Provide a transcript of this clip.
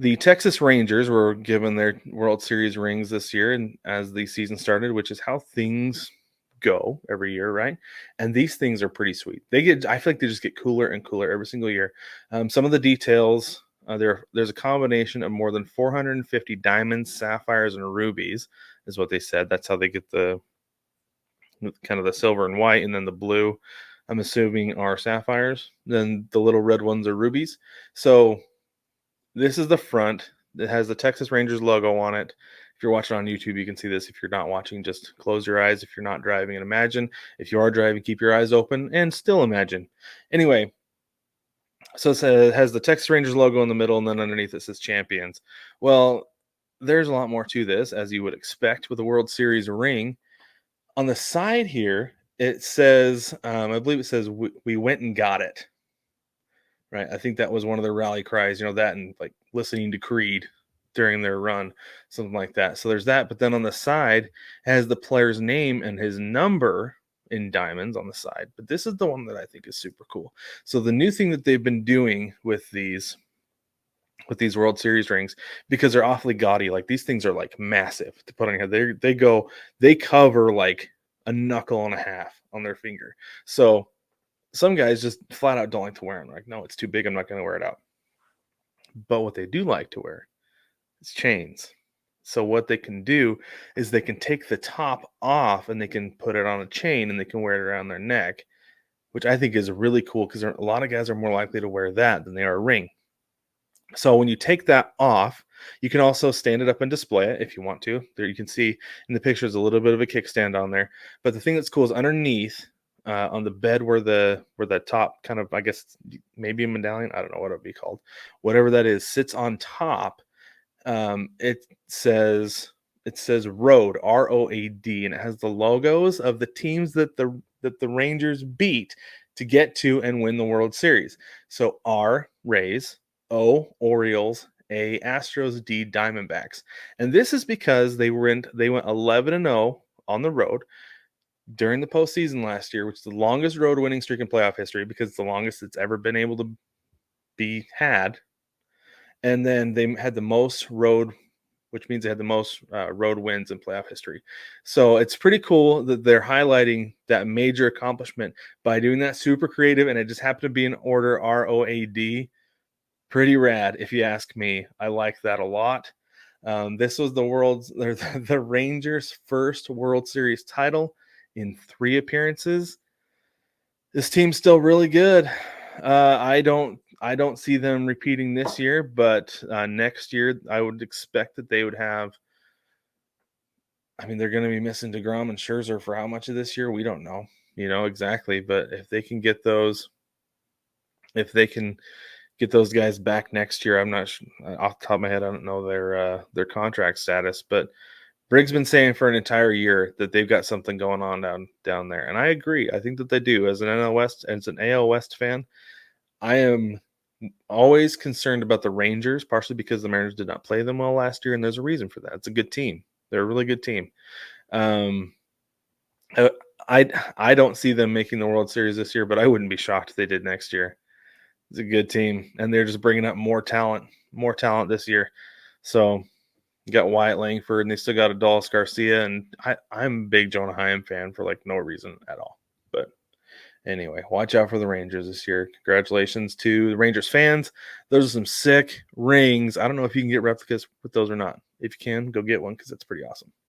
The Texas Rangers were given their World Series rings this year, and as the season started, which is how things go every year, right? And these things are pretty sweet. I feel like they just get cooler and cooler every single year. Some of the details, there's a combination of more than 450 diamonds, sapphires, and rubies, is what they said. That's how they get the kind of the silver and white, and then the blue, I'm assuming, are sapphires. Then the little red ones are rubies. So this is the front. It has the Texas Rangers logo on it. If you're watching on YouTube, you can see this. If you're not watching, just close your eyes. If you're not driving, and imagine. If you are driving, keep your eyes open and still imagine. Anyway, so it has the Texas Rangers logo in the middle, and then underneath it says champions. Well, there's a lot more to this, as you would expect with a World Series ring. On the side here, it says, I believe it says, we went and got it. Right. I think that was one of their rally cries, that and like listening to Creed during their run, something like that. So there's that. But then on the side has the player's name and his number in diamonds on the side. But this is the one that I think is super cool. So the new thing that they've been doing with these World Series rings, because they're awfully gaudy, like these things are like massive to put on your head. They cover like a knuckle and a half on their finger. So some guys just flat out don't like to wear them. Like, no, it's too big. I'm not going to wear it out. But what they do like to wear is chains. So what they can do is they can take the top off and they can put it on a chain and they can wear it around their neck, which I think is really cool because a lot of guys are more likely to wear that than they are a ring. So when you take that off, you can also stand it up and display it if you want to. There you can see in the pictures a little bit of a kickstand on there. But the thing that's cool is underneath on the bed where the top kind of, I guess maybe a medallion, I don't know what it would be called, whatever that is, sits on top. It says Road, ROAD, and it has the logos of the teams that the Rangers beat to get to and win the World Series. So R, Rays, O, Orioles, A, Astros, D, Diamondbacks. And this is because they went 11-0 on the road during the postseason last year, which is the longest road winning streak in playoff history because it's the longest it's ever been able to be had. And then they had the most road, which means they had the most road wins in playoff history. So it's pretty cool that they're highlighting that major accomplishment by doing that super creative, and it just happened to be in order ROAD. Pretty rad, if you ask me. I like that a lot. This was the Rangers' first World Series title in 3 appearances. This team's still really good. I don't see them repeating this year, but next year I would expect that they would have. I mean, they're going to be missing DeGrom and Scherzer for how much of this year? We don't know, exactly. But if they can get those guys back next year, I'm not off the top of my head. I don't know their contract status, but Briggs been saying for an entire year that they've got something going on down there, and I agree. I think that they do. As an AL West fan, I am always concerned about the Rangers, partially because the Mariners did not play them well last year, and there's a reason for that. It's a good team. They're a really good team. Um, I I don't see them making the World Series this year, but I wouldn't be shocked if they did next year. It's a good team, and they're just bringing up more talent this year. So you got Wyatt Langford, and they still got Adolis Garcia, and I'm a big Jonah Heim fan for like no reason at all. But anyway, watch out for the Rangers this year. Congratulations to the Rangers fans. Those are some sick rings. I don't know if you can get replicas with those or not. If you can, go get one because it's pretty awesome.